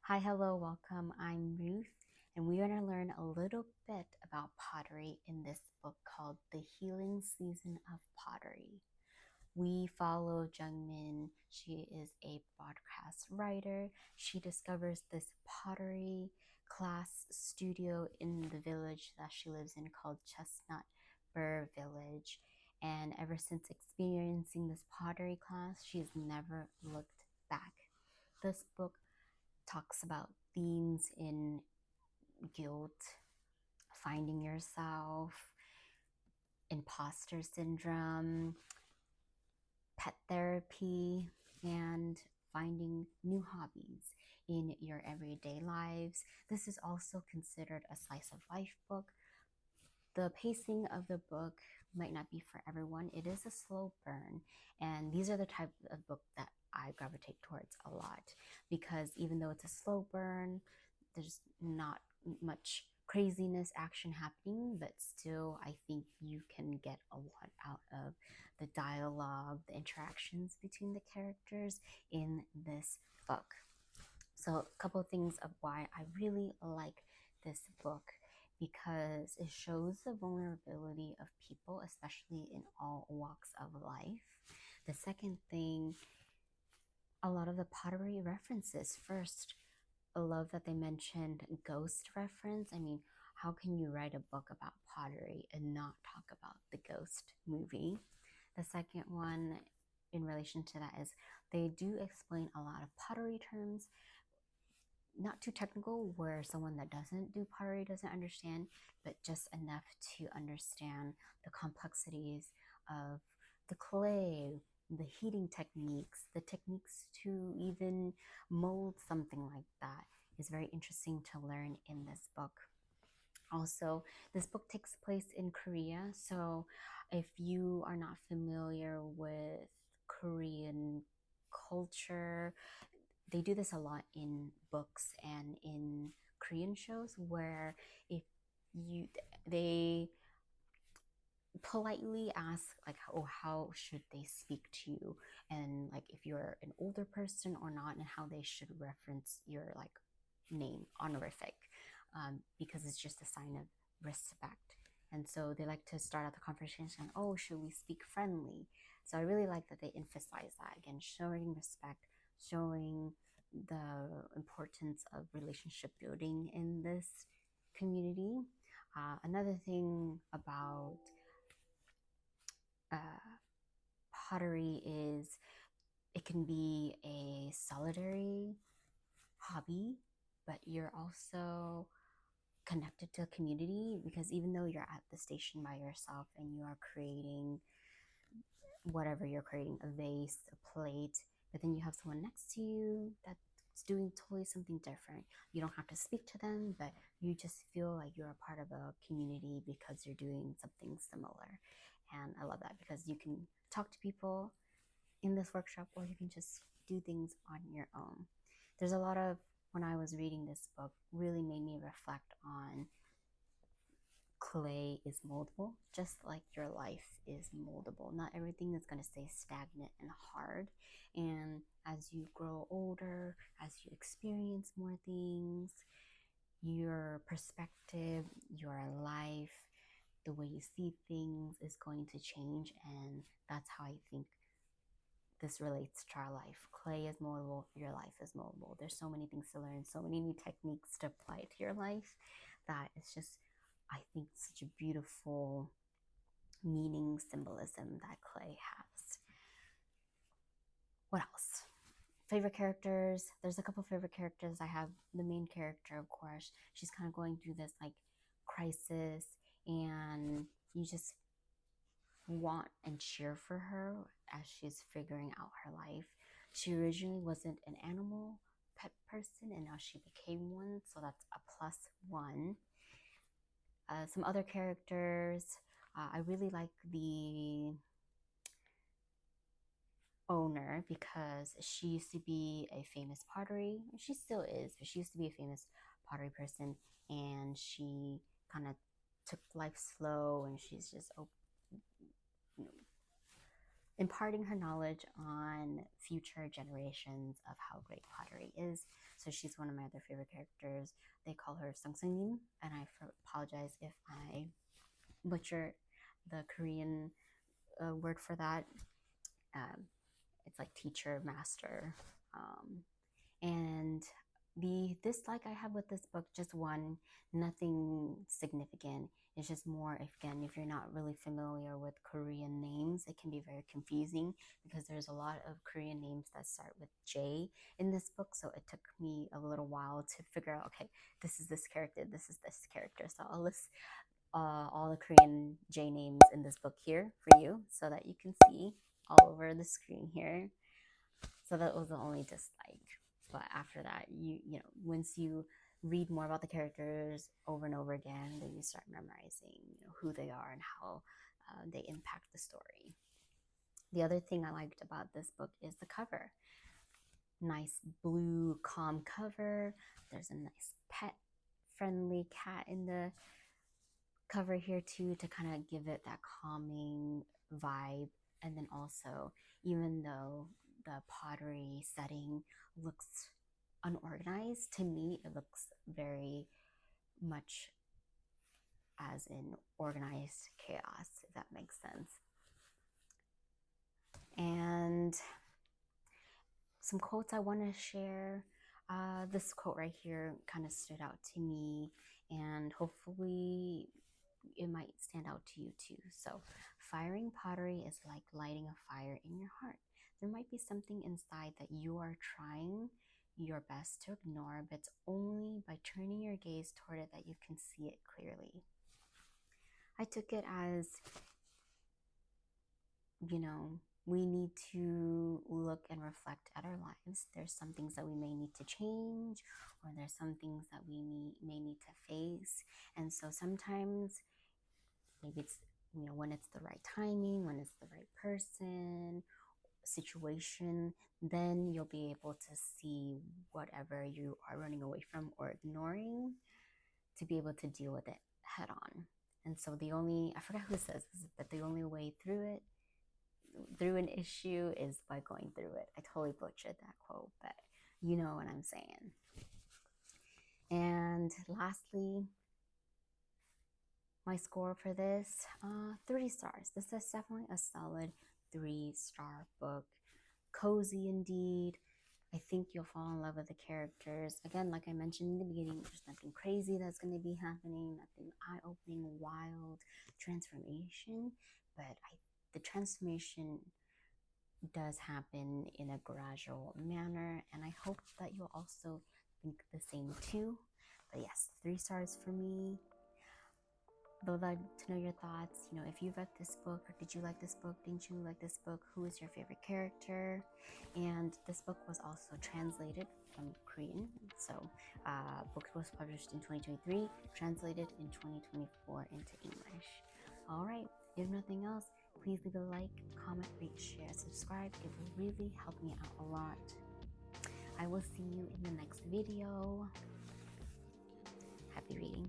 Hi, hello, welcome. I'm Ruth, and we're going to learn a little bit about pottery in this book called The Healing Season of Pottery. We follow Jungmin. She is a broadcast writer. She discovers this pottery class studio in the village that she lives in called Chestnut Burr Village. And ever since experiencing this pottery class, she's never looked back. This book talks about themes in guilt, finding yourself, imposter syndrome, pet therapy, and finding new hobbies in your everyday lives. This is also considered a slice of life book. The pacing of the book might not be for everyone. It is a slow burn, and these are the type of book that I gravitate towards a lot because even though it's a slow burn, there's not much craziness action happening, but still I think you can get a lot out of the dialogue, the interactions between the characters in this book. So a couple of things of why I really like this book, because it shows the vulnerability of people, especially in all walks of life. The second thing, a lot of the pottery references. First, I love that they mentioned ghost reference. I mean, how can you write a book about pottery and not talk about the Ghost movie? The second one in relation to that is they do explain a lot of pottery terms, not too technical where someone that doesn't do pottery doesn't understand, but just enough to understand the complexities of the clay, the heating techniques, the techniques to even mold something like that is very interesting to learn in this book. Also, this book takes place in Korea, so if you are not familiar with Korean culture, they do this a lot in books and in Korean shows where if you they politely ask like, oh, how should they speak to you, and like if you're an older person or not, and how they should reference your like name, honorific, because it's just a sign of respect. And so they like to start out the conversation, oh, should we speak friendly? So I really like that they emphasize that again, showing respect, showing the importance of relationship building in this community. Another thing about uh, pottery is it can be a solitary hobby, but you're also connected to a community, because even though you're at the station by yourself and you are creating whatever you're creating, a vase, a plate, but then you have someone next to you that's doing totally something different. You don't have to speak to them, but you just feel like you're a part of a community because you're doing something similar. And I love that because you can talk to people in this workshop, or you can just do things on your own. There's a lot of, when I was reading this book, really made me reflect on clay is moldable, just like your life is moldable. Not everything is going to stay stagnant and hard. And as you grow older, as you experience more things, your perspective, your life, the way you see things is going to change. And that's how I think this relates to our life. Clay is moldable, your life is moldable. There's so many things to learn, so many new techniques to apply to your life, that it's just, I think, such a beautiful meaning, symbolism that clay has. What else? Favorite characters. There's a couple favorite characters. I have the main character, of course. She's kind of going through this like crisis, and you just want and cheer for her as she's figuring out her life. She originally wasn't an animal pet person, and now she became one, so that's a +1. Some other characters, I really like the owner because she used to be a famous pottery. She still is, but she used to be a famous pottery person, and she kind of took life slow, and she's just you know, imparting her knowledge on future generations of how great pottery is. So she's one of my other favorite characters. They call her Somin, and I apologize if I butcher the Korean word for that. It's like teacher, master. And the dislike I have with this book, just one, nothing significant. It's just more, again, if you're not really familiar with Korean names, it can be very confusing because there's a lot of Korean names that start with J in this book. So it took me a little while to figure out, okay, this is this character, this is this character. So I'll list all the Korean J names in this book here for you so that you can see all over the screen here. So that was the only dislike. But after that, you know, once you read more about the characters over and over again, then you start memorizing, you know, who they are and how they impact the story. The other thing I liked about this book is the cover. Nice blue, calm cover. There's a nice pet-friendly cat in the cover here too to kind of give it that calming vibe. And then also, even though the pottery setting looks unorganized, to me it looks very much as in organized chaos, if that makes sense. And some quotes I want to share. This quote right here kind of stood out to me, and hopefully it might stand out to you too. So, firing pottery is like lighting a fire in your heart. There might be something inside that you are trying your best to ignore, but it's only by turning your gaze toward it that you can see it clearly. I took it as, you know, we need to look and reflect at our lives. There's some things that we may need to change, or there's some things that we may need to face. And so sometimes maybe it's, you know, when it's the right timing, when it's the right person, situation, then you'll be able to see whatever you are running away from or ignoring to be able to deal with it head on. And so I forgot who says this, but the only way through an issue is by going through it. I totally butchered that quote, but you know what I'm saying. And lastly, my score for this, 3 stars. This is definitely a solid 3-star book. Cozy indeed. I think you'll fall in love with the characters. Again, like I mentioned in the beginning, there's nothing crazy that's going to be happening, nothing eye-opening, wild transformation, but the transformation does happen in a gradual manner, and I hope that you'll also think the same too. But yes, 3 stars for me. Though I'd like to know your thoughts. You know, if you read this book, or did you like this book? Didn't you like this book? Who is your favorite character? And this book was also translated from Korean. So, book was published in 2023, translated in 2024 into English. All right. If nothing else, please leave a like, comment, rate, share, subscribe. It will really help me out a lot. I will see you in the next video. Happy reading.